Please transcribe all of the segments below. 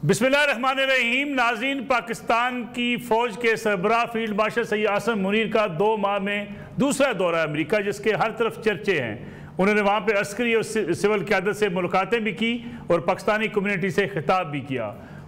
बिस्मिल्लाहिर्रहमानिर्रहीम। नाज़रीन, पाकिस्तान की फ़ौज के सरबराह फील्ड मार्शल सैयद आसिम मुनीर का 2 माह में दूसरा दौरा अमेरिका, जिसके हर तरफ चर्चे हैं। उन्होंने वहाँ पर अस्करी और सिविल क़यादत से मुलाकातें भी की और पाकिस्तानी कम्यूनिटी से खिताब भी किया।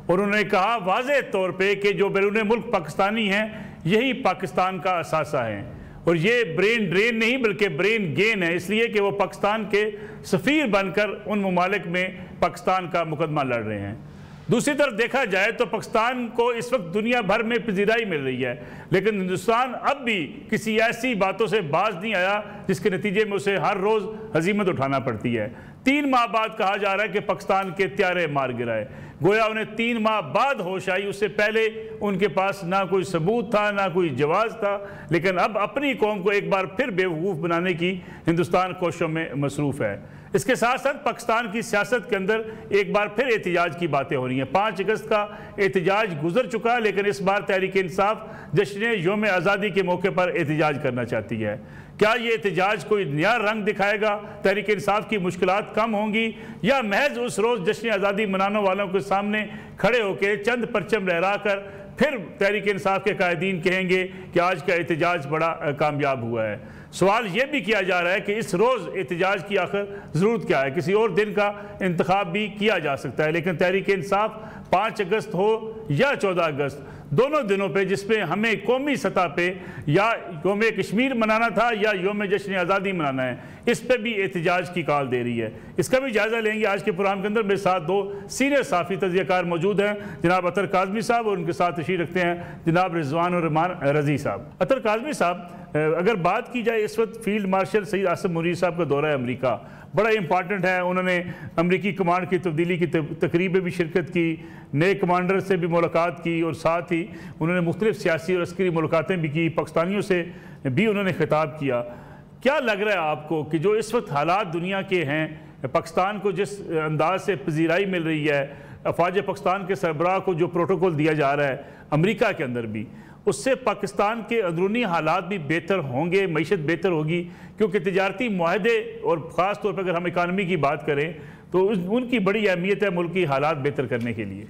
और उन्होंने कहा वाज़ेह तौर पर कि जो बैरून मुल्क पाकिस्तानी हैं यही पाकिस्तान का असासा है, और ये ब्रेन ड्रेन नहीं बल्कि ब्रेन गेन है, इसलिए कि वो पाकिस्तान के सफ़ीर बनकर उन ममालिक में पाकिस्तान का मुकदमा लड़ रहे हैं। दूसरी तरफ देखा जाए तो पाकिस्तान को इस वक्त दुनिया भर में पजीराई मिल रही है, लेकिन हिंदुस्तान अब भी किसी ऐसी बातों से बाज नहीं आया जिसके नतीजे में उसे हर रोज़ हजीमत उठाना पड़ती है। 3 माह बाद कहा जा रहा है कि पाकिस्तान के त्यारे मार गिराए, गोया उन्हें 3 माह बाद होश आई। उससे पहले उनके पास ना कोई सबूत था ना कोई जवाब था, लेकिन अब अपनी कौम को एक बार फिर बेवकूफ़ बनाने की हिंदुस्तान कोशिशों में मसरूफ़ है। इसके साथ साथ पाकिस्तान की सियासत के अंदर एक बार फिर एहतजाज की बातें हो रही हैं। 5 अगस्त का एहतजाज गुजर चुका, लेकिन इस बार तहरीक इंसाफ जश्न यौम आज़ादी के मौके पर एहतजाज करना चाहती है। क्या ये एहतजाज कोई नया रंग दिखाएगा, तहरीक इंसाफ की मुश्किलात कम होंगी, या महज उस रोज़ जश्न आज़ादी मनाने वालों के सामने खड़े होकर चंद परचम लहरा कर फिर तहरीक इंसाफ के कायदीन कहेंगे कि आज का एहतजाज बड़ा कामयाब हुआ है। सवाल ये भी किया जा रहा है कि इस रोज़ एहतजाज की आखिर ज़रूरत क्या है। किसी और दिन का इंतखाब भी किया जा सकता है, लेकिन तहरीक इंसाफ 5 अगस्त हो या 14 अगस्त, दोनों दिनों पे जिसमें हमें कौमी सतह पे या योम कश्मीर मनाना था या योम जश्न आज़ादी मनाना है, इस पर भी एहतजाज की कॉल दे रही है। इसका भी जायज़ा लेंगे आज के प्रोग्राम के अंदर। मेरे साथ 2 सीनियर साफ़ी तज़कियाकार मौजूद हैं, जनाब अतर काज़मी साहब, और उनके साथ तशरीफ़ रखते हैं जनाब रिजवान और रहमान रज़ी साहब। अतर काज़मी साहब, अगर बात की जाए इस वक्त फील्ड मार्शल सैयद आसिम मुनीर साहब का दौरा अमेरिका बड़ा इंपॉर्टेंट है। उन्होंने अमरीकी कमांड की तब्दीली की तकरीब में भी शिरकत की, नए कमांडर से भी मुलाकात की, और साथ ही उन्होंने मुख्तलिफ सियासी और अस्करी मुलाकातें भी की, पाकिस्तानियों से भी उन्होंने खिताब किया। क्या लग रहा है आपको कि जो इस वक्त हालात दुनिया के हैं, पाकिस्तान को जिस अंदाज से पजीराई मिल रही है, अफवाज पाकिस्तान के सरबराह को जो प्रोटोकॉल दिया जा रहा है अमेरिका के अंदर भी, उससे पाकिस्तान के अंदरूनी हालात भी बेहतर होंगे, मईशत बेहतर होगी? क्योंकि तिजारती मुआहदे और ख़ास तौर पर अगर हम इकानमी की बात करें तो उनकी बड़ी अहमियत है मुल्क की हालात बेहतर करने के लिए।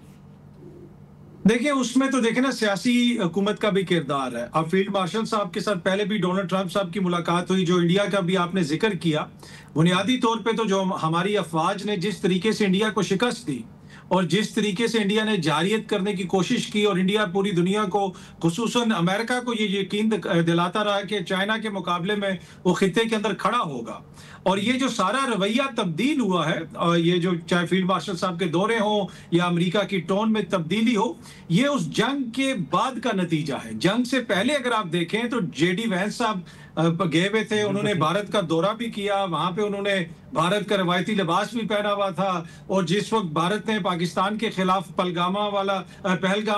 देखिए, उसमें तो देखें ना, सियासी हुकूमत का भी किरदार है। अब फील्ड मार्शल साहब के साथ पहले भी डोनाल्ड ट्रंप साहब की मुलाकात हुई, जो इंडिया का भी आपने जिक्र किया। बुनियादी तौर पे तो जो हमारी अफवाज ने जिस तरीके से इंडिया को शिकस्त दी और जिस तरीके से इंडिया ने जारियत करने की कोशिश की, और इंडिया पूरी दुनिया को, खुसूसन अमेरिका को ये यकीन दिलाता रहा कि चाइना के मुकाबले में वो खित्ते के अंदर खड़ा होगा। और ये जो सारा रवैया तब्दील हुआ है, ये जो चाहे फील्ड मार्शल साहब के दौरे हो या अमेरिका की टोन में तब्दीली हो, ये उस जंग के बाद का नतीजा है। जंग से पहले अगर आप देखें तो जेडी वैंस साहब गए हुए थे, उन्होंने भारत का दौरा भी किया, वहां पे उन्होंने भारत का रवायती लिबास भी पहना हुआ था। और जिस वक्त भारत ने पाकिस्तान के खिलाफ पहलगाम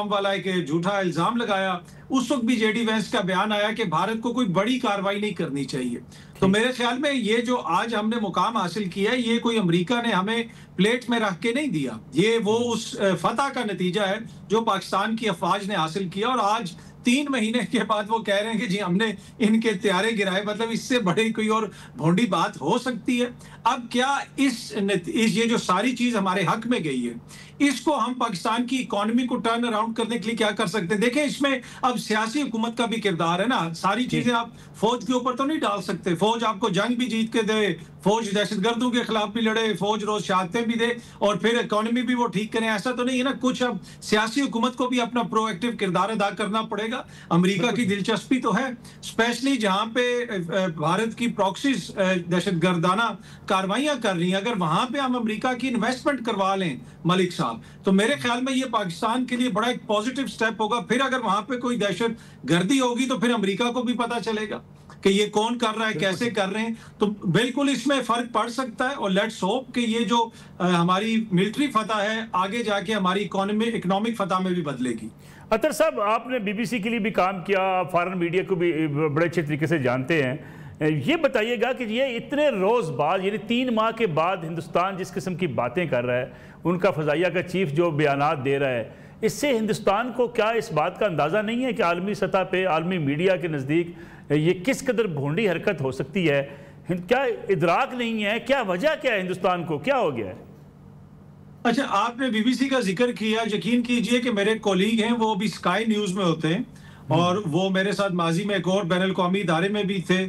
वाला एक झूठा इल्जाम लगाया, उस वक्त भी जेडी वैंस का बयान आया कि भारत को कोई बड़ी कार्रवाई नहीं करनी चाहिए। तो मेरे ख्याल में ये जो आज हमने मुकाम हासिल किया है, ये कोई अमेरिका ने हमें प्लेट में रख के नहीं दिया, ये वो उस फतह का नतीजा है जो पाकिस्तान की अफवाज ने हासिल किया। और आज 3 महीने के बाद वो कह रहे हैं कि जी हमने इनके त्यारे गिराए, मतलब इससे बड़ी कोई और भोंडी बात हो सकती है? अब क्या ये जो सारी चीज हमारे हक में गई है, इसको हम पाकिस्तान की इकोनॉमी को टर्न अराउंड करने के लिए क्या कर सकते हैं? देखें, इसमें अब सियासी हुकूमत का भी किरदार है ना। सारी चीजें आप फौज के ऊपर तो नहीं डाल सकते। फौज आपको जंग भी जीत के दे, फौज दहशतगर्दों के खिलाफ भी लड़े, फौज रोज शहादतें भी दे, और फिर इकोनॉमी भी वो ठीक करें, ऐसा तो नहीं है ना। कुछ अब सियासी हुकूमत को भी अपना प्रोएक्टिव किरदार अदा करना पड़ेगा। अमेरिका की दिलचस्पी तो है, स्पेशली जहां पे भारत की प्रॉक्सीज दहशतगर्दाना कार्रवाइयां कर रही हैं, अगर वहां पे हम अमेरिका की इन्वेस्टमेंट करवा लें मलिक साहब, तो मेरे ख्याल में ये पाकिस्तान के लिए बड़ा एक पॉजिटिव स्टेप होगा। फिर अगर वहां पे कोई दहशत गर्दी होगी तो फिर अमेरिका को भी पता चलेगा कि ये कौन कर रहा है, कैसे कर रहे हैं। तो बिल्कुल इसमें फर्क पड़ सकता है, और लेट्स होप कि ये जो हमारी मिलिट्री फतह है आगे जाके हमारी इकोनॉमिक फतह में भी बदलेगी। अतर साहब, आपने बीबीसी के लिए भी काम किया, आप फॉरेन मीडिया को भी बड़े अच्छे तरीके से जानते हैं। ये बताइएगा कि ये इतने रोज़ बाद, यानी 3 माह के बाद हिंदुस्तान जिस किस्म की बातें कर रहा है, उनका फ़ज़ाइया का चीफ जो बयानात दे रहा है, इससे हिंदुस्तान को क्या इस बात का अंदाज़ा नहीं है कि आलमी सतह पे, आलमी मीडिया के नज़दीक ये किस कदर भोंडी हरकत हो सकती है? क्या इदराक नहीं है? क्या वजह क्या है? हिंदुस्तान को क्या हो गया है? अच्छा, आपने बीबीसी का जिक्र किया। यकीन कीजिए कि मेरे कॉलीग हैं, वो अभी स्काई न्यूज में होते हैं और वो मेरे साथ माजी में एक और बैनुल कौमी इदारे में भी थे।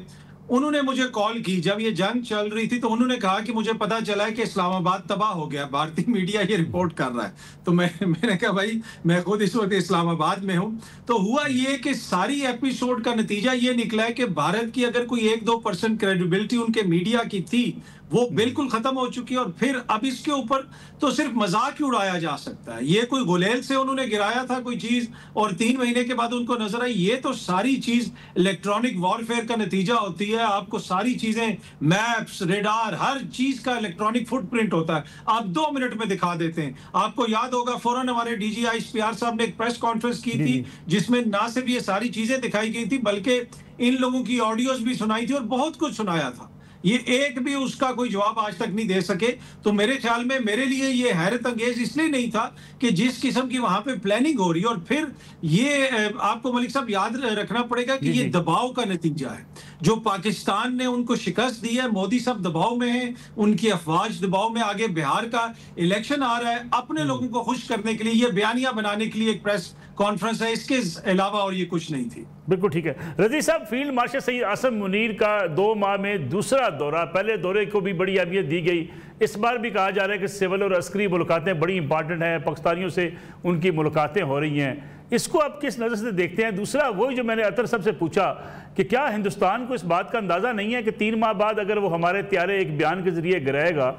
उन्होंने मुझे कॉल की जब ये जंग चल रही थी, तो उन्होंने कहा कि मुझे पता चला है कि इस्लामाबाद तबाह हो गया, भारतीय मीडिया ये रिपोर्ट कर रहा है। तो मैंने कहा भाई, मैं खुद इस वक्त इस्लामाबाद में हूं। तो हुआ ये कि सारी एपिसोड का नतीजा ये निकला है कि भारत की अगर कोई 1-2% क्रेडिबिलिटी उनके मीडिया की थी, वो बिल्कुल खत्म हो चुकी है। और फिर अब इसके ऊपर तो सिर्फ मजाक ही उड़ाया जा सकता है। ये कोई गुलेल से उन्होंने गिराया था कोई चीज और 3 महीने के बाद उनको नजर आई। ये तो सारी चीज इलेक्ट्रॉनिक वॉरफेयर का नतीजा होती है। आपको सारी चीजें, मैप्स, रेडार, हर चीज का इलेक्ट्रॉनिक फुटप्रिंट होता है। आप 2 मिनट में दिखा देते हैं। आपको याद होगा फौरन हमारे डीजीआई ISPR साहब ने एक प्रेस कॉन्फ्रेंस की थी, जिसमें ना सिर्फ ये सारी चीजें दिखाई गई थी, बल्कि इन लोगों की ऑडियोज भी सुनाई थी और बहुत कुछ सुनाया था। ये एक भी उसका कोई जवाब आज तक नहीं दे सके। तो मेरे ख्याल में, मेरे लिए ये हैरत अंगेज इसलिए नहीं था कि जिस किस्म की वहां पे प्लानिंग हो रही है, और फिर ये आपको मलिक साहब याद रखना पड़ेगा कि ये दबाव का नतीजा है। जो पाकिस्तान ने उनको शिकस्त दी है, मोदी साहब दबाव में हैं, उनकी अफवाज दबाव में, आगे बिहार का इलेक्शन आ रहा है, अपने लोगों को खुश करने के लिए ये बयानिया बनाने के लिए एक प्रेस कॉन्फ्रेंस है, इसके अलावा और ये कुछ नहीं थी। बिल्कुल ठीक है। रजी साहब, फील्ड मार्शल सैयद आसिम मुनीर का 2 माह में दूसरा दौरा, पहले दौरे को भी बड़ी अहमियत दी गई, इस बार भी कहा जा रहा है कि सिविल और अस्करी मुलाकातें बड़ी इंपॉर्टेंट हैं, पाकिस्तानियों से उनकी मुलाकातें हो रही हैं, इसको आप किस नज़र से देखते हैं? दूसरा वही जो मैंने अतर साहब से पूछा कि क्या हिंदुस्तान को इस बात का अंदाज़ा नहीं है कि 3 माह बाद अगर वो हमारे त्यारे एक बयान के जरिए गिराएगा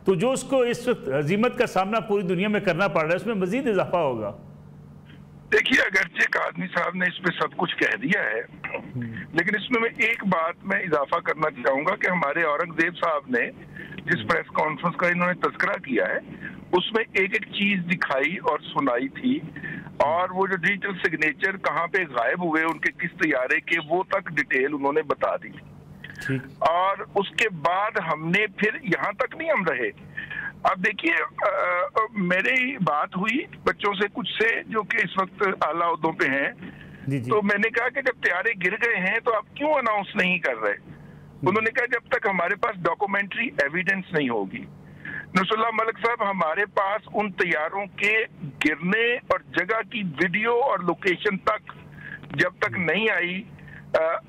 तो जो उसको इस वक्त हजीमत का सामना पूरी दुनिया में करना पड़ रहा है, उसमें मजीद इजाफा होगा? देखिए, अगरचे कादमी साहब ने इसमें सब कुछ कह दिया है, लेकिन इसमें मैं एक बात में इजाफा करना चाहूंगा कि हमारे औरंगजेब साहब ने जिस प्रेस कॉन्फ्रेंस का इन्होंने तस्करा किया है, उसमें एक एक चीज दिखाई और सुनाई थी। और वो जो डिजिटल सिग्नेचर कहाँ पे गायब हुए उनके किस तैयारे के, वो तक डिटेल उन्होंने बता दी। और उसके बाद हमने फिर यहाँ तक नहीं हम रहे। अब देखिए, मेरी बात हुई बच्चों से कुछ से जो कि इस वक्त आला ओहदों पे हैं, तो मैंने कहा कि जब तैयारे गिर गए हैं तो आप क्यों अनाउंस नहीं कर रहे? उन्होंने कहा जब तक हमारे पास डॉक्यूमेंट्री एविडेंस नहीं होगी। नसरुल्लाह मलिक साहब, हमारे पास उन तैयारों के गिरने और जगह की वीडियो और लोकेशन तक जब तक नहीं आई,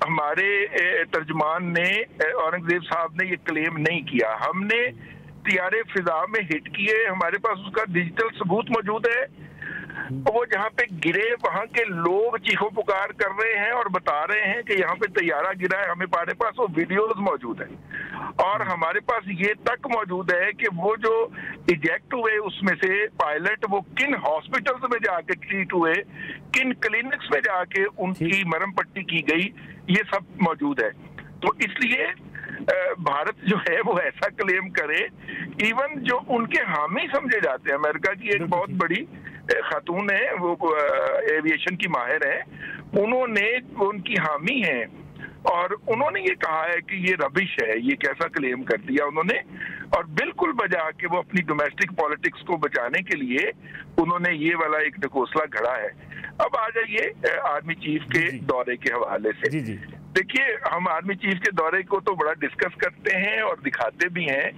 हमारे तर्जुमान ने, औरंगजेब साहब ने ये क्लेम नहीं किया। हमने तैयारे फिजा में हिट किए, हमारे पास उसका डिजिटल सबूत मौजूद है। वो जहाँ पे गिरे वहां के लोग चीखों पुकार कर रहे हैं और बता रहे हैं कि यहाँ पे तैयारा गिरा है। हमारे पास वो वीडियोस मौजूद है और हमारे पास ये तक मौजूद है कि वो जो इजेक्ट हुए उसमें से पायलट, वो किन हॉस्पिटल्स में जाके ट्रीट हुए, किन क्लिनिक्स में जाके उनकी मरहम पट्टी की गई, ये सब मौजूद है। तो इसलिए भारत जो है वो ऐसा क्लेम करे, इवन जो उनके हामी समझे जाते हैं, अमेरिका की एक बहुत बड़ी खातून है, वो एविएशन की माहिर है, उन्होंने उनकी हामी है और उन्होंने ये कहा है कि ये रबिश है, ये कैसा क्लेम कर दिया उन्होंने। और बिल्कुल बजा के वो अपनी डोमेस्टिक पॉलिटिक्स को बचाने के लिए उन्होंने ये वाला एक ढकोसला घड़ा है। अब आ जाइए आर्मी चीफ के दौरे के हवाले से। देखिए, हम आर्मी चीफ के दौरे को तो बड़ा डिस्कस करते हैं और दिखाते भी हैं,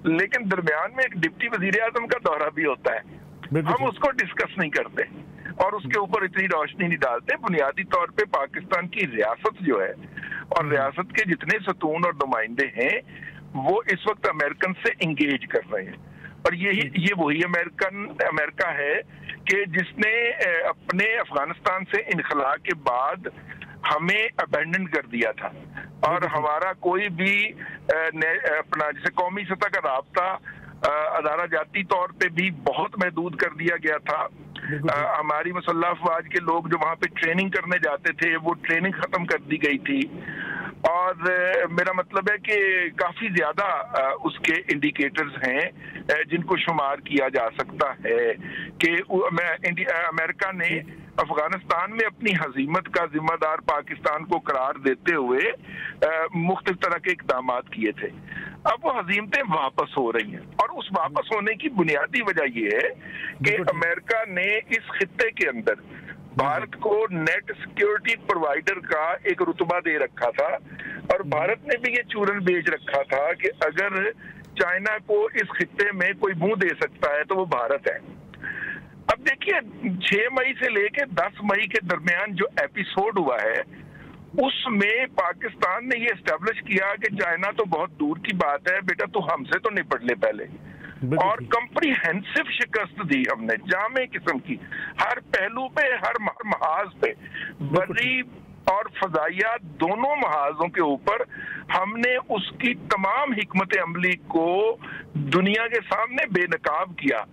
लेकिन दरमियान में एक डिप्टी वजीर आजम का दौरा भी होता है, हम उसको डिस्कस नहीं करते और उसके ऊपर इतनी रोशनी नहीं डालते। बुनियादी तौर पे पाकिस्तान की रियासत जो है और रियासत के जितने सतून और नुमाइंदे हैं, वो इस वक्त अमेरिकन से इंगेज कर रहे हैं। और ये वही अमेरिका है कि जिसने अपने अफगानिस्तान से इनखला के बाद हमें अबैंडन कर दिया था और हमारा कोई भी अपना जैसे कौमी सतह का राब्ता अदारा जाती तौर पे भी बहुत महदूद कर दिया गया था। हमारी मुसल्लह अफवाज के लोग जो वहाँ पे ट्रेनिंग करने जाते थे, वो ट्रेनिंग खत्म कर दी गई थी। और मेरा मतलब है कि काफी ज्यादा उसके इंडिकेटर्स हैं जिनको शुमार किया जा सकता है कि अमेरिका ने अफगानिस्तान में अपनी हजीमत का जिम्मेदार पाकिस्तान को करार देते हुए मुख्तलिफ तरह के इकदाम किए थे। अब वो हजीमतें वापस हो रही हैं और उस वापस होने की बुनियादी वजह ये है कि अमेरिका ने इस खित्ते के अंदर भारत को नेट सिक्योरिटी प्रोवाइडर का एक रुतबा दे रखा था और भारत ने भी ये चूरन बेच रखा था कि अगर चाइना को इस खित्ते में कोई मुंह दे सकता है तो वो भारत है। अब देखिए 6 मई से लेके 10 मई के दरमियान जो एपिसोड हुआ है उसमें पाकिस्तान ने ये एस्टेब्लिश किया कि चाइना तो बहुत दूर की बात है, बेटा तू हमसे तो निपट ले पहले, और कंप्रीहेंसिव शिकस्त दी हमने जामे किस्म की, हर पहलू पे, हर महाज पे, बर्री और फजाइया दोनों महाजों के ऊपर हमने उसकी तमाम हिकमत अमली को दुनिया के सामने बेनकाब किया।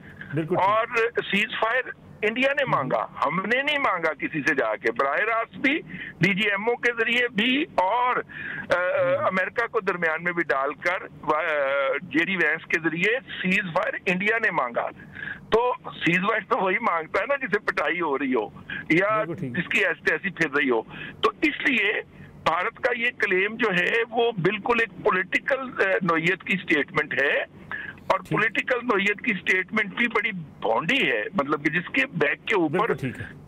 और सीज फायर इंडिया ने मांगा, हमने नहीं मांगा किसी से जाके, बराह रास्त भी, डीजीएमओ के जरिए भी और अमेरिका को दरमियान में भी डालकर जेडी वैंस के जरिए सीज फायर इंडिया ने मांगा। तो सीज फायर तो वही मांगता है ना जिसे पिटाई हो रही हो या जिसकी ऐसी फिर रही हो। तो इसलिए भारत का ये क्लेम जो है वो बिल्कुल एक पॉलिटिकल नोयत की स्टेटमेंट है, और पॉलिटिकल नोयत की स्टेटमेंट भी बड़ी भौंडी है, मतलब कि जिसके बैक के ऊपर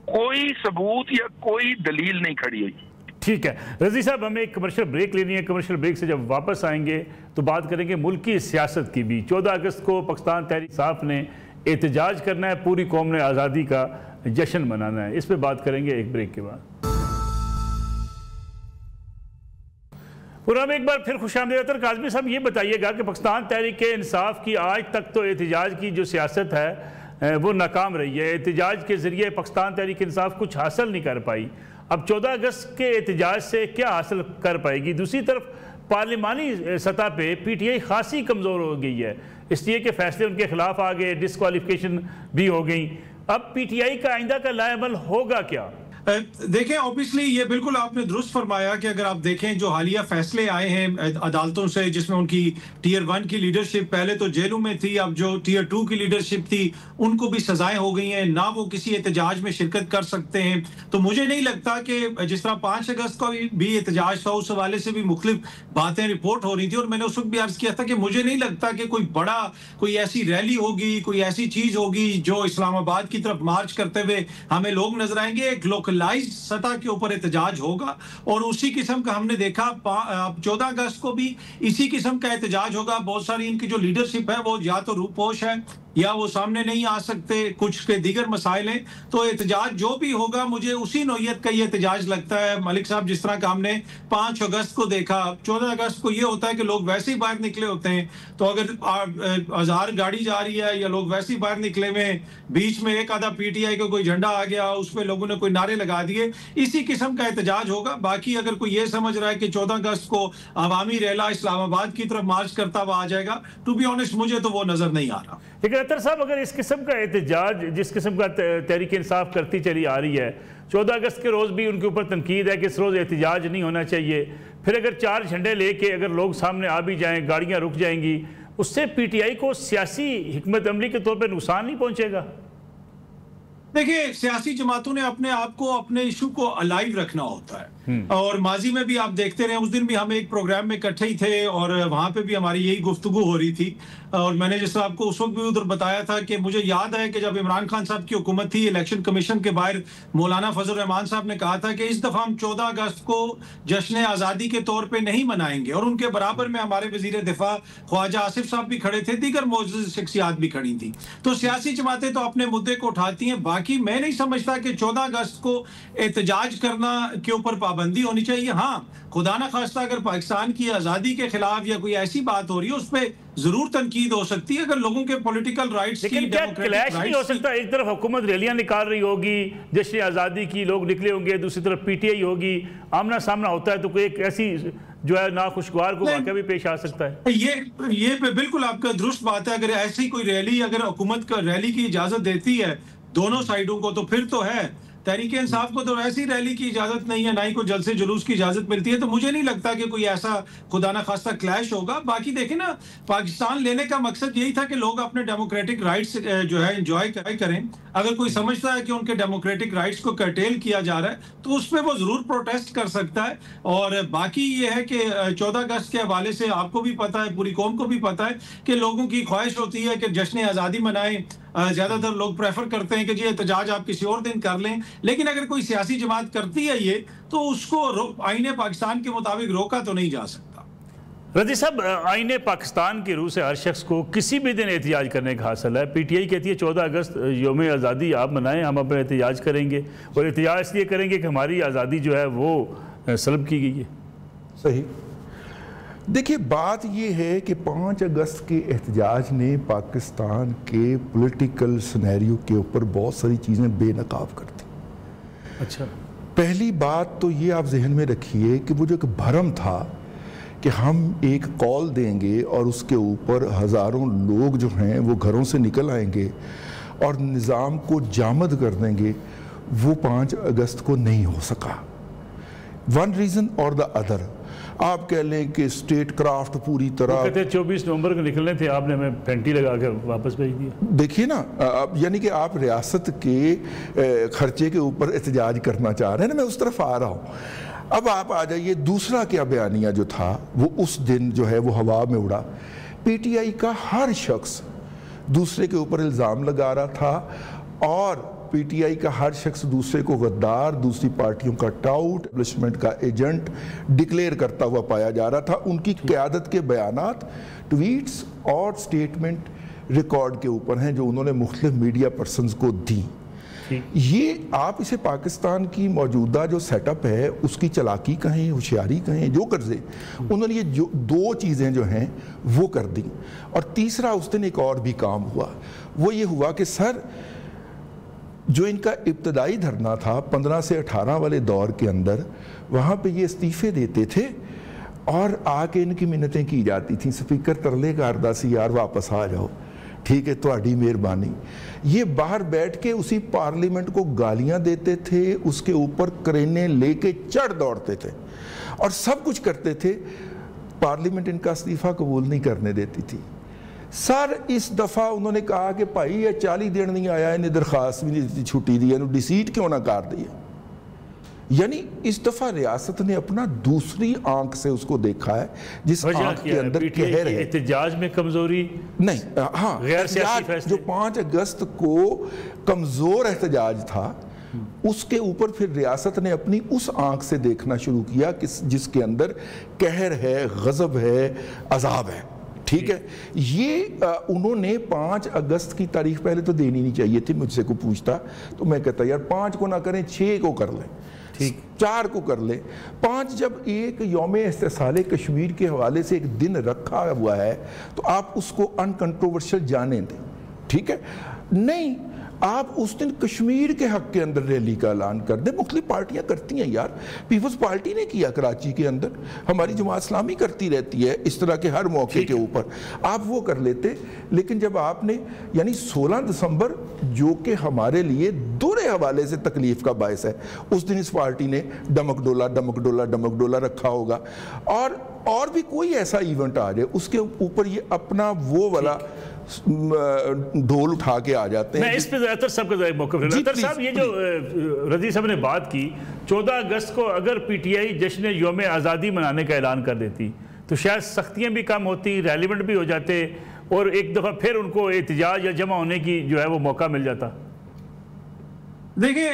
कोई सबूत या कोई दलील नहीं खड़ी हुई। ठीक है रजी साहब, हमें एक कमर्शियल ब्रेक लेनी है। कमर्शियल ब्रेक से जब वापस आएंगे तो बात करेंगे मुल्क की सियासत की भी। 14 अगस्त को पाकिस्तान तहरीक इंसाफ ने एहतजाज करना है, पूरी कौम ने आज़ादी का जश्न मनाना है, इस पर बात करेंगे एक ब्रेक के बाद। और हम एक बार फिर खुशामदीद। काज़मी साहब ये बताइएगा कि पाकिस्तान तहरीक इंसाफ की आज तक तो एहतजाज की जो सियासत है वो नाकाम रही है, एहतजाज के ज़रिए पाकिस्तान तहरीक इंसाफ कुछ हासिल नहीं कर पाई। अब 14 अगस्त के एहतजाज से क्या हासिल कर पाएगी? दूसरी तरफ पार्लिमानी सतह पे PTI खासी कमज़ोर हो गई है, इसलिए कि फैसले उनके खिलाफ आ गए, डिस्क्वालिफिकेशन भी हो गई। अब PTI का आइंदा का लाएमल होगा क्या? देखें ऑब्वियसली ये बिल्कुल आपने दुरुस्त फरमाया कि अगर आप देखें जो हालिया फैसले आए हैं अदालतों से, जिसमें उनकी टीयर 1 की लीडरशिप पहले तो जेलों में थी, अब जो टीयर 2 की लीडरशिप थी उनको भी सजाएं हो गई हैं, ना वो किसी एहतजाज में शिरकत कर सकते हैं। तो मुझे नहीं लगता कि जिस तरह 5 अगस्त का भी एहतजाज था उस हवाले से भी मुख्तलिफ बातें रिपोर्ट हो रही थी, और मैंने उस वक्त भी अर्ज किया था कि मुझे नहीं लगता कि कोई ऐसी रैली होगी, कोई ऐसी चीज होगी जो इस्लामाबाद की तरफ मार्च करते हुए हमें लोग नजर आएंगे। एक लोकलाइज्ड सतह के ऊपर एहतजाज होगा, और उसी किस्म का हमने देखा 14 अगस्त को भी इसी किस्म का एहतजाज होगा। बहुत सारी इनकी जो लीडरशिप है वो या तो रूपोश है या वो सामने नहीं आ सकते, कुछ के दीगर मसाइल हैं। तो एहतजाज जो भी होगा मुझे उसी नौयत का ये एहतजाज लगता है। मलिक साहब जिस तरह का हमने 5 अगस्त को देखा, 14 अगस्त को ये होता है कि लोग वैसे ही बाहर निकले होते हैं, तो अगर 1000 गाड़ी जा रही है या लोग वैसे ही बाहर निकले हुए, बीच में एक आधा PTI का कोई झंडा आ गया, उसमें लोगों ने कोई नारे लगा दिए, इसी किस्म का एहतजाज होगा। बाकी अगर कोई ये समझ रहा है कि 14 अगस्त को अवामी रैला इस्लामाबाद की तरफ मार्च करता हुआ आ जाएगा, टू बी ऑनेस्ट मुझे तो वो नजर नहीं आ रहा। लेकिन अतर साहब अगर इस किस्म का एहतजाज जिस किस्म का तहरीक इंसाफ करती चली आ रही है, 14 अगस्त के रोज़ भी उनके ऊपर तनकीद है कि इस रोज़ एहतजाज नहीं होना चाहिए, फिर अगर 4 झंडे लेके अगर लोग सामने आ भी जाएं, गाड़ियां रुक जाएंगी, उससे PTI को सियासी हिकमत अमली के तौर पर नुकसान नहीं पहुंचेगा? देखिए सियासी जमातों ने अपने आप को, अपने इशू को अलाइव रखना होता है, और माजी में भी आप देखते रहे, उस दिन भी हम एक प्रोग्राम में इकट्ठे ही थे और वहां पे भी हमारी यही गुफ्तगू हो रही थी। और मैंने जिस तरह आपको उस वक्त भी उधर बताया था कि मुझे याद है कि जब इमरान खान साहब की हुकूमत थी, इलेक्शन कमीशन के बाहर मौलाना फजल रहमान साहब ने कहा था कि इस दफा हम 14 अगस्त को जश्न आज़ादी के तौर पर नहीं मनाएंगे, और उनके बराबर में हमारे वजीर दिफा ख्वाजा आसिफ साहब भी खड़े थे, दीगर मौजूद शख्सियात भी खड़ी थी। तो सियासी जमातें तो अपने मुद्दे को उठाती हैं। बाकी मैं नहीं समझता कि 14 अगस्त को एहतजाज करना के ऊपर पाबंदी होनी चाहिए। हाँ, खुदा ना खास्ता अगर पाकिस्तान की आज़ादी के खिलाफ या कोई ऐसी बात हो रही है उस पर जरूर तनकीद हो सकती है, अगर लोगों के पॉलिटिकल राइट्स की, लेकिन क्या क्लैश नहीं हो सकता? एक तरफ हुकूमत रैलियां निकाल रही होगी, जश्न आज़ादी की लोग निकले होंगे, दूसरी तरफ PTI होगी, आमना सामना होता है तो कोई एक ऐसी जो है नाखुशगवार को वाक़या भी पेश आ सकता है। ये बिल्कुल आपका दुरुस्त बात है। अगर ऐसी कोई रैली, अगर हुकूमत का रैली की इजाजत देती है दोनों साइडों को, तो फिर तो है। तहरीक इंसाफ को तो ऐसी रैली की इजाजत नहीं है, ना ही कोई जलसे जुलूस की इजाजत मिलती है, तो मुझे नहीं लगता कि कोई ऐसा खुदा ना खास्ता क्लैश होगा। बाकी देखें ना, पाकिस्तान लेने का मकसद यही था कि लोग अपने डेमोक्रेटिक राइट्स जो है एंजॉय करें। अगर कोई समझता है कि उनके डेमोक्रेटिक राइट्स को कर्टेल किया जा रहा है तो उस पर वो जरूर प्रोटेस्ट कर सकता है। और बाकी ये है कि 14 अगस्त के हवाले से आपको भी पता है, पूरी कौम को भी पता है कि लोगों की ख्वाहिश होती है कि जश्न आज़ादी मनाएं। ज्यादातर लोग प्रेफर करते हैं कि जी एहतजाज आप किसी और दिन कर लें, लेकिन अगर कोई सियासी जमात करती है ये, तो उसको आईने पाकिस्तान के मुताबिक रोका तो नहीं जा सकता। रजी साहब, आईने पाकिस्तान के रूह से हर शख्स को किसी भी दिन एहतिजाज करने का हासिल है। पीटीआई कहती है 14 अगस्त योम आज़ादी आप मनाएं, हम अपना एहतिजाज करेंगे, और एहतिजाज इसलिए करेंगे कि हमारी आज़ादी जो है वो सल्ब की गई है। सही। देखिए, बात ये है कि 5 अगस्त के एहतजाज ने पाकिस्तान के पॉलिटिकल सिनेरियो के ऊपर बहुत सारी चीज़ें बेनकाब कर दी। अच्छा, पहली बात तो ये आप जहन में रखिए कि वो जो एक भरम था कि हम एक कॉल देंगे और उसके ऊपर हज़ारों लोग जो हैं वो घरों से निकल आएंगे और निज़ाम को जामद कर देंगे, वो 5 अगस्त को नहीं हो सका। वन रीज़न और द अदर। आप कह लें कि स्टेट क्राफ्ट पूरी तरह, कहते 24 नवंबर को निकलने थे, आपने हमें पेंटी लगा कर वापस भेज दिया। देखिए ना, यानी कि आप रियासत के खर्चे के ऊपर एहतजाज करना चाह रहे हैं ना, मैं उस तरफ आ रहा हूँ। अब आप आ जाइए, दूसरा क्या बयानिया जो था वो उस दिन जो है वो हवा में उड़ा। पीटीआई का हर शख्स दूसरे के ऊपर इल्ज़ाम लगा रहा था और पीटीआई का हर शख्स दूसरे को गद्दार, दूसरी पार्टियों का टाउट, एस्टेब्लिशमेंट का एजेंट डिक्लेयर करता हुआ पाया जा रहा था। उनकी क़यादत के बयानात, ट्वीट्स और स्टेटमेंट रिकॉर्ड के ऊपर हैं जो उन्होंने मुख्तलिफ मीडिया पर्सन्स को दी। ये आप इसे पाकिस्तान की मौजूदा जो सेटअप है उसकी चालाकी कहें, होशियारी कहें, जो कर दे, उन्होंने ये जो 2 चीज़ें जो हैं वो कर दी। और तीसरा, उस दिन एक और भी काम हुआ, वो ये हुआ कि सर जो इनका इब्तदाई धरना था 15 से 18 वाले दौर के अंदर, वहाँ पे ये इस्तीफ़े देते थे और आके इनकी मिन्नतें की जाती थी, स्पीकर तरले करदा सी यार वापस आ जाओ, ठीक है ਤੁਹਾਡੀ मेहरबानी। ये बाहर बैठ के उसी पार्लियामेंट को गालियां देते थे, उसके ऊपर करेने लेके चढ़ दौड़ते थे और सब कुछ करते थे। पार्लियामेंट इनका इस्तीफा कबूल नहीं करने देती थी। सर इस दफ़ा उन्होंने कहा कि भाई ये 40 दिन नहीं आया, इन्हें दरखास्त भी नहीं छुट्टी दी, इन्हें डिसीट क्यों ना कर दी। यानी इस दफ़ा रियासत ने अपना दूसरी आंख से उसको देखा है, जिस आंख के अंदर कहर है। एहतजाज में कमजोरी नहीं, हाँ, जो 5 अगस्त को कमज़ोर एहतजाज था उसके ऊपर फिर रियासत ने अपनी उस आंख से देखना शुरू किया कि जिसके अंदर कहर है, गज़ब है, अजाब है। ठीक है, ये उन्होंने 5 अगस्त की तारीख पहले तो देनी नहीं चाहिए थी। मुझसे को पूछता तो मैं कहता यार 5 को ना करें, 6 को कर लें, ठीक, 4 को कर ले। 5 जब एक यौम इस्तिसाल कश्मीर के हवाले से एक दिन रखा हुआ है तो आप उसको अनकंट्रोवर्शियल जाने दें, ठीक है। नहीं, आप उस दिन कश्मीर के हक के अंदर रैली का ऐलान कर दें। मुख्तलिफ पार्टियां करती हैं यार, पीपल्स पार्टी ने किया कराची के अंदर, हमारी जमात इस्लामी करती रहती है इस तरह के हर मौके के ऊपर, आप वो कर लेते। लेकिन जब आपने यानी 16 दिसंबर जो कि हमारे लिए दूसरे हवाले से तकलीफ का बायस है, उस दिन इस पार्टी ने डमक डोला रखा होगा और भी कोई ऐसा इवेंट आ जाए उसके ऊपर ये अपना वो वाला ढोल उठा के आ जाते हैं। मैं इस पे अतर साहब का मौका अतर साहब, ये जो रजी साहब ने बात की 14 अगस्त को अगर पीटीआई जश्न यौम आज़ादी मनाने का ऐलान कर देती तो शायद सख्तियां भी कम होती, रेलिवेंट भी हो जाते और एक दफ़ा फिर उनको एहतजाज या जमा होने की जो है वो मौका मिल जाता। देखिए,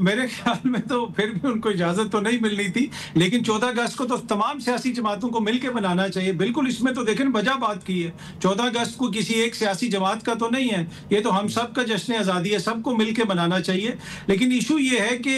मेरे ख्याल में तो फिर भी उनको इजाजत तो नहीं मिलनी थी, लेकिन 14 अगस्त को तो तमाम सियासी जमातों को मिलकर मनाना चाहिए। बिल्कुल, इसमें तो देखें वजह बात की है, 14 अगस्त को किसी एक सियासी जमात का तो नहीं है, ये तो हम सब का जश्न आज़ादी है, सबको मिलकर मनाना चाहिए। लेकिन इशू ये है कि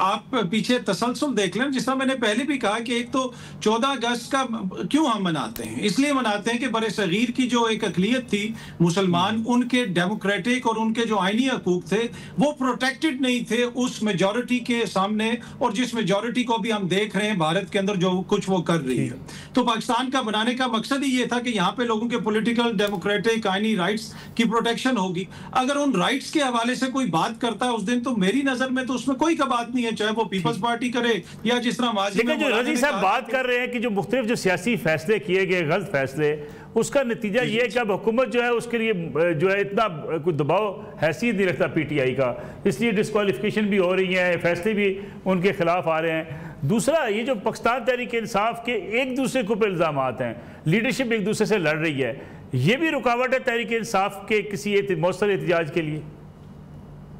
आप पीछे तसलसल देख लें, जिस तरह मैंने पहले भी कहा कि एक तो 14 अगस्त का क्यों हम मनाते हैं, इसलिए मनाते हैं कि बरे सगीर की जो एक अक़लियत थी मुसलमान, उनके डेमोक्रेटिक और उनके जो आइनी हकूक थे वो प्रोटेक्टेड नहीं थे उस मेजॉरिटी के सामने, और जिस मेजॉरिटी को भी हम देख रहे हैं भारत के अंदर जो कुछ वो कर रही है। तो पाकिस्तान का बनाने का मकसद ही ये था कि यहाँ पे लोगों के पॉलिटिकल, डेमोक्रेटिक, आइनी राइट्स की प्रोटेक्शन होगी। अगर उन राइट्स के हवाले से कोई बात करता है उस दिन, तो मेरी नजर में तो उसमें कोई का बात नहीं है, चाहे वो पीपल्स पार्टी करे या जिस तरह माजी में रजी साहब बात कर रहे हैं कि जो मुख्तलिफ जो सियासी फैसले किए गए, गलत फैसले, उसका नतीजा ये है कि अब हुकूमत जो है उसके लिए जो है इतना कोई दबाव हैसियत नहीं रखता पीटीआई का, इसलिए डिस्क्वालिफिकेशन भी हो रही है, फैसले भी उनके खिलाफ आ रहे हैं। दूसरा, ये जो पाकिस्तान तहरीक इंसाफ के एक दूसरे के ऊपर इल्ज़ाम हैं, लीडरशिप एक दूसरे से लड़ रही है, ये भी रुकावट है तहरीक इंसाफ के किसी मौसर एहतजाज के लिए।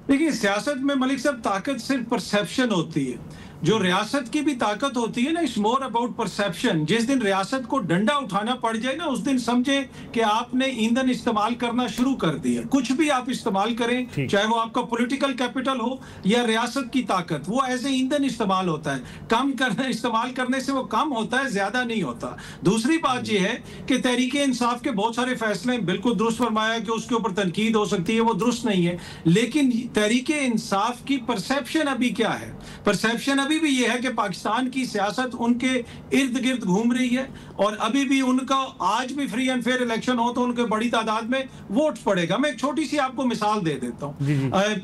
देखिए, सियासत में मलिक साहब ताकत सिर्फ परसेप्शन होती है। जो रियासत की भी ताकत होती है ना, इट्स मोर अबाउट परसेप्शन। जिस दिन रियासत को डंडा उठाना पड़ जाए ना, उस दिन समझे कि आपने ईंधन इस्तेमाल करना शुरू कर दिया। कुछ भी आप इस्तेमाल करें, चाहे वो आपका पॉलिटिकल कैपिटल हो या रियासत की ताकत, वो एज ए ईंधन इस्तेमाल होता है। कम करना, इस्तेमाल करने से वो कम होता है, ज्यादा नहीं होता। दूसरी बात यह है कि तहरीके इंसाफ के बहुत सारे फैसले बिल्कुल दुरुस्त फरमाया कि उसके ऊपर तनकीद हो सकती है, वो दुरुस्त नहीं है। लेकिन तहरीके इंसाफ की परसेप्शन अभी क्या है? परसेप्शन अभी भी यह है कि पाकिस्तान की सियासत उनके इर्द गिर्द घूम रही है, और अभी भी उनका आज भी फ्री एंड फेयर इलेक्शन हो तो उनके बड़ी तादाद में वोट पड़ेगा। मैं एक छोटी सी आपको मिसाल दे देता हूँ।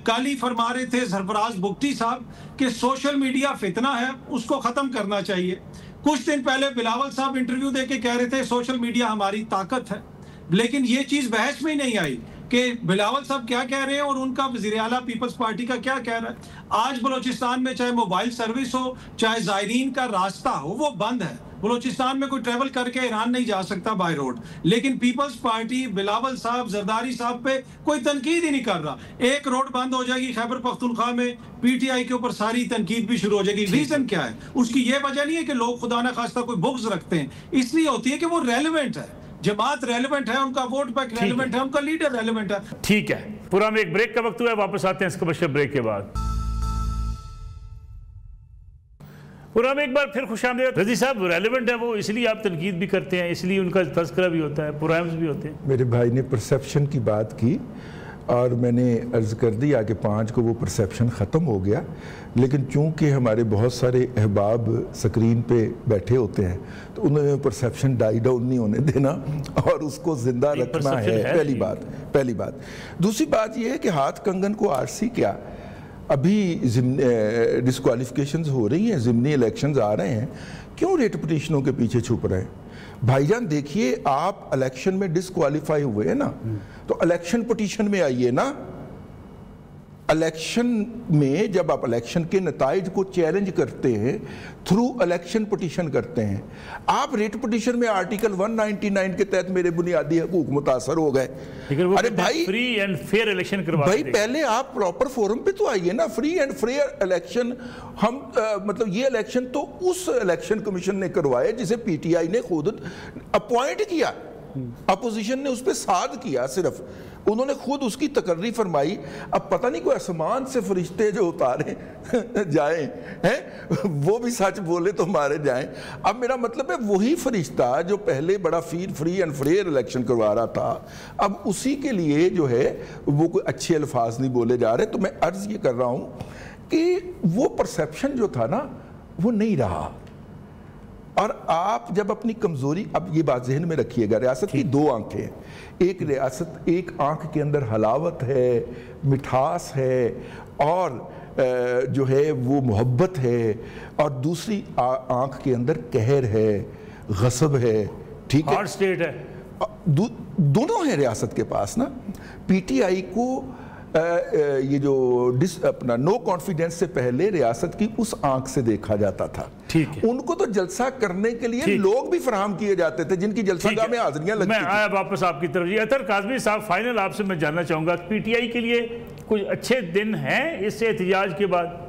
कल ही फरमा रहे थे सरफराज बुगटी साहब कि सोशल मीडिया फितना है, उसको खत्म करना चाहिए। कुछ दिन पहले बिलावल साहब इंटरव्यू देके कह रहे थे सोशल मीडिया हमारी ताकत है, लेकिन ये चीज बहस में ही नहीं आई कि बिलावल साहब क्या कह रहे हैं और उनका वज़ीर आला पीपल्स पार्टी का क्या कह रहा है। आज बलोचिस्तान में चाहे मोबाइल सर्विस हो, चाहे ज़ायरीन का रास्ता हो, वो बंद है। बलोचिस्तान में कोई ट्रेवल करके ईरान नहीं जा सकता बाय रोड, लेकिन पीपल्स पार्टी बिलावल साहब, जरदारी साहब पे कोई तनकीद ही नहीं कर रहा। एक रोड बंद हो जाएगी खैबर पख्तूनख्वा में, पीटीआई के ऊपर सारी तनकीद भी शुरू हो जाएगी। रीजन क्या है उसकी? ये वजह नहीं है कि लोग खुदा ना खास्ता कोई बुग़्ज़ रखते हैं, इसलिए होती है कि वो रेलेवेंट है, जमात रेलेवेंट है, उनका वोट बैंक रेलेवेंट है, उनका लीडर रेलेवेंट है। ठीक है, पूरा में एक ब्रेक का वक्त हुआ है, वापस आते हैं इसके बशर ब्रेक के बाद। पूरा में एक बार फिर खुशामदीद। रजी साहब, रेलेवेंट है वो, इसलिए आप तनकीद भी करते हैं, इसलिए उनका तज़किरा भी होता है, प्रोग्राम्स भी होते हैं। मेरे भाई ने परसेप्शन की बात की और मैंने अर्ज़ कर दिया कि 5 को वो परसेप्शन ख़त्म हो गया, लेकिन चूंकि हमारे बहुत सारे अहबाब स्क्रीन पे बैठे होते हैं तो उन्हें परसेप्शन डाई डाउन नहीं होने देना और उसको ज़िंदा रखना है। पहली बात। दूसरी बात यह है कि हाथ कंगन को आरसी क्या, अभी डिस्क्वालिफिकेशंस हो रही हैं, ज़िमनी इलेक्शंस आ रहे हैं, क्यों रेट पटिशनों के पीछे छुप रहे हैं? भाईजान देखिए, आप इलेक्शन में डिस्क्वालीफाई हुए हैं ना, तो इलेक्शन पटिशन में आइए ना। इलेक्शन में जब आप इलेक्शन के नताइज को चैलेंज करते हैं, थ्रू इलेक्शन पटिशन करते हैं। आप रेट पटिशन में आर्टिकल 199 के तहत मेरे बुनियादी हकूक मुतासर हो गए। अरे भाई, फ्री एंड फेयर इलेक्शन करवा भाई, पहले आप प्रॉपर फोरम पे तो आइए ना। फ्री एंड फेयर इलेक्शन हम मतलब ये इलेक्शन तो उस इलेक्शन कमीशन ने करवाया जिसे पीटीआई ने खुद अपॉइंट किया, अपोजिशन ने उस पर साध किया, सिर्फ उन्होंने खुद उसकी तकर्री फरमाई। अब पता नहीं कोई आसमान से फरिश्ते जो उतारे जाए हैं वो भी सच बोले तो मारे जाएं। अब मेरा मतलब है वही फरिश्ता जो पहले बड़ा फ्री एंड फेयर इलेक्शन करवा रहा था, अब उसी के लिए जो है वो कोई अच्छे अल्फाज नहीं बोले जा रहे। तो मैं अर्ज ये कर रहा हूँ कि वो परसेप्शन जो था ना वो नहीं रहा। और आप जब अपनी कमजोरी, अब ये बात जहन में रखिएगा, रियासत की 2 आंखें हैं। एक रियासत, एक आंख के अंदर हलावत है, मिठास है और जो है वो मोहब्बत है, और दूसरी आंख के अंदर कहर है, गसब है। ठीक है, हार्ड स्टेट है, दोनों है रियासत के पास ना। पीटीआई को ये जो अपना नो कॉन्फिडेंस से पहले रियासत की उस आंख से देखा जाता था। ठीक है, उनको तो जलसा करने के लिए लोग भी फराहम किए जाते थे जिनकी जलसागाह में हाजिरियां लगती थी। मैं आया वापस आपकी तरफ जी। अतर काज़मी साहब, फाइनल आपसे मैं जानना चाहूंगा, पीटीआई के लिए कुछ अच्छे दिन हैं इस एहतजाज के बाद?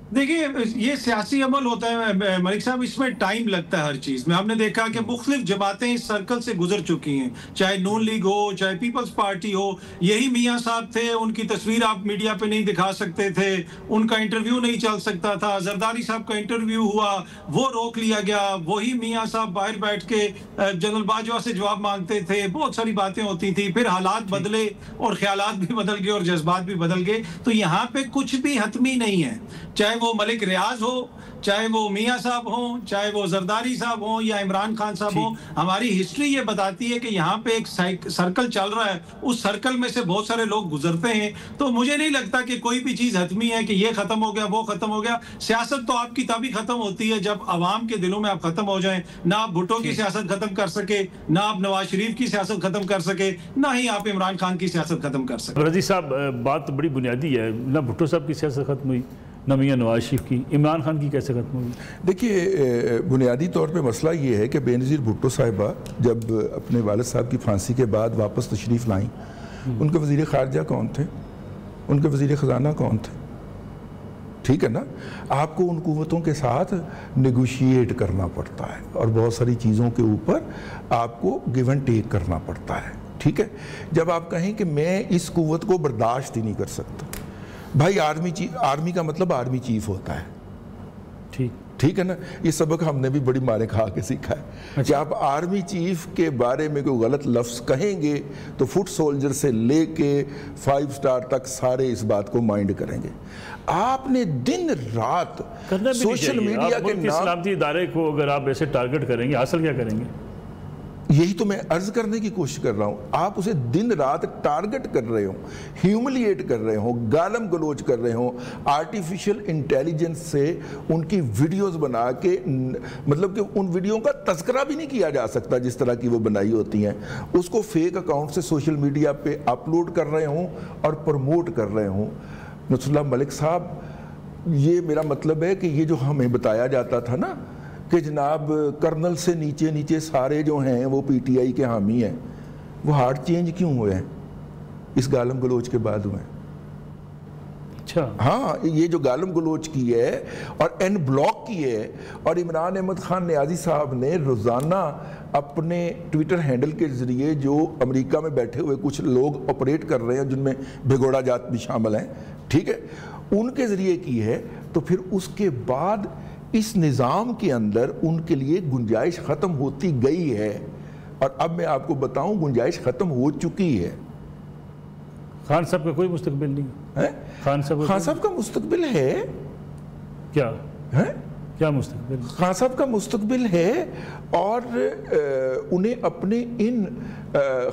देखिए, ये सियासी अमल होता है मलिक साहब, इसमें टाइम लगता है हर चीज में। हमने देखा कि मुख्तलिफ जमातें इस सर्कल से गुजर चुकी हैं, चाहे नून लीग हो, चाहे पीपल्स पार्टी हो। यही मियाँ साहब थे, उनकी तस्वीर आप मीडिया पे नहीं दिखा सकते थे, उनका इंटरव्यू नहीं चल सकता था। जरदारी साहब का इंटरव्यू हुआ, वो रोक लिया गया। वही मियाँ साहब बाहर बैठ के जनरल बाजवा से जवाब मांगते थे, बहुत सारी बातें होती थी। फिर हालात बदले और ख्यालात भी बदल गए और जज्बात भी बदल गए। तो यहाँ पे कुछ भी हतमी नहीं है, चाहे वो मलिक रियाज हो, चाहे वो मियाँ साहब हो, चाहे वो जरदारी साहब हो या इमरान खान साहब हो। हमारी हिस्ट्री ये बताती है कि यहाँ पे एक सर्कल चल रहा है, उस सर्कल में से बहुत सारे लोग गुजरते हैं। तो मुझे नहीं लगता कि कोई भी चीज हतमी है कि ये खत्म हो गया, वो खत्म हो गया। सियासत तो आपकी तभी खत्म होती है जब अवाम के दिलों में आप खत्म हो जाएं। ना आप भुट्टो की सियासत खत्म कर सके, ना आप नवाज शरीफ की सियासत खत्म कर सके, ना ही आप इमरान खान की सियासत खत्म कर सके। रजी साहब, बात बड़ी बुनियादी है, ना भुट्टो साहब की सियासत खत्म हुई, ना मियां नवाज शरीफ की, इमरान खान की कैसे खत्म हुई? देखिए, बुनियादी तौर पे मसला ये है कि बेनज़ीर भुट्टो साहिबा जब अपने वालिद साहब की फांसी के बाद वापस तशरीफ़ लाई, उनके वज़ीर ख़ारजा कौन थे, उनके वज़ीर ख़जाना कौन थे? ठीक है ना, आपको उन कुव्वतों के साथ नेगोशिएट करना पड़ता है और बहुत सारी चीज़ों के ऊपर आपको गिव एंड टेक करना पड़ता है। ठीक है, जब आप कहें कि मैं इस कुव्वत को बर्दाश्त ही नहीं कर सकता, भाई आर्मी का मतलब आर्मी चीफ होता है, ठीक है ना, ये सबक हमने भी बड़ी मारे खा के सीखा है। अच्छा। कि आप आर्मी चीफ के बारे में कोई गलत लफ्ज़ कहेंगे तो फुट सोल्जर से लेके 5 स्टार तक सारे इस बात को माइंड करेंगे। आपने दिन रात सोशल मीडिया के नाम सलामती इदारे को अगर आप ऐसे टारगेट करेंगे, हासिल क्या करेंगे? यही तो मैं अर्ज करने की कोशिश कर रहा हूं। आप उसे दिन रात टारगेट कर रहे हो, ह्यूमिलिएट कर रहे हो, गालम गलोच कर रहे हो, आर्टिफिशियल इंटेलिजेंस से उनकी वीडियोस बना के, मतलब कि उन वीडियो का तस्करा भी नहीं किया जा सकता जिस तरह की वो बनाई होती हैं, उसको फेक अकाउंट से सोशल मीडिया पे अपलोड कर रहे हो और प्रमोट कर रहे हो। नसरुल्लाह मलिक साहब, ये मेरा मतलब है कि ये जो हमें बताया जाता था ना कि जनाब कर्नल से नीचे नीचे सारे जो हैं वो पीटीआई के हामी हैं, वो हार्ड चेंज क्यों हुए हैं? इस गालम गलोच के बाद हुए। अच्छा, हाँ, ये जो गालम गलोच की है और एन ब्लॉक की है, और इमरान अहमद खान नियाजी साहब ने रोज़ाना अपने ट्विटर हैंडल के ज़रिए जो अमेरिका में बैठे हुए कुछ लोग ऑपरेट कर रहे हैं जिनमें भिगोड़ा जात भी शामिल हैं, ठीक है, उनके ज़रिए की है, तो फिर उसके बाद इस निज़ाम के अंदर उनके लिए गुंजाइश ख़त्म होती गई है। और अब मैं आपको बताऊं, गुंजाइश ख़त्म हो चुकी है। खान साहब का कोई मुस्तकबिल नहीं है? खान साहब का मुस्तकबिल है। क्या है? क्या मुस्तकबिल? खान साहब का मुस्तकबिल है और उन्हें अपने इन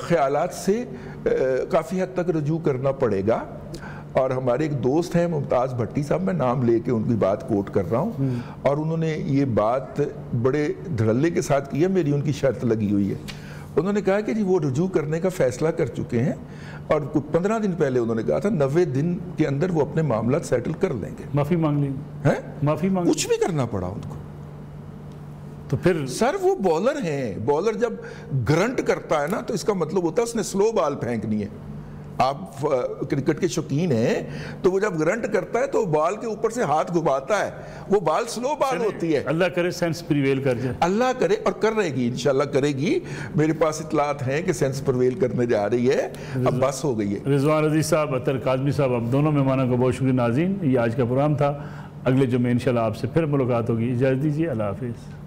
ख्यालात से काफ़ी हद तक रजू करना पड़ेगा। और हमारे एक दोस्त हैं मुमताज़ भट्टी साहब, मैं नाम लेके उनकी बात कोट कर रहा हूँ, और उन्होंने ये बात बड़े धड़ल्ले के साथ की है, मेरी उनकी शर्त लगी हुई है। उन्होंने कहा कि जी वो रुजू करने का फैसला कर चुके हैं और 15 दिन पहले उन्होंने कहा था 90 दिन के अंदर वो अपने मामला सेटल कर लेंगे। माफ़ी मांग लेंगे? हैं? माफ़ी मांग, कुछ भी करना पड़ा उनको। तो फिर सर वो बॉलर हैं, बॉलर जब ग्रंट करता है ना तो इसका मतलब होता है उसने स्लो बॉल फेंकनी है। आप क्रिकेट के शौकीन हैं तो वो जब ग्रंट करता है तो बॉल के ऊपर से हाथ घुमाता है, वो बॉल स्लो बॉल होती है। अल्लाह करे सेंस प्रिवेल कर जाए, अल्लाह करे, और कर रहेगी, इंशाल्लाह करेगी। मेरे पास इतलात हैं कि सेंस प्रिवेल करने जा रही है, अब बस हो गई है। रिजवान अजीज साहब, अतर काज़मी साहब, अब दोनों मेहमानों को बहुत शुक्रिया। नाज़रीन, ये आज का प्रोग्राम था। अगले जुमे इंशाल्लाह आपसे फिर मुलाकात होगी। इजाज़त दीजिए, अल्लाह हाफिज़।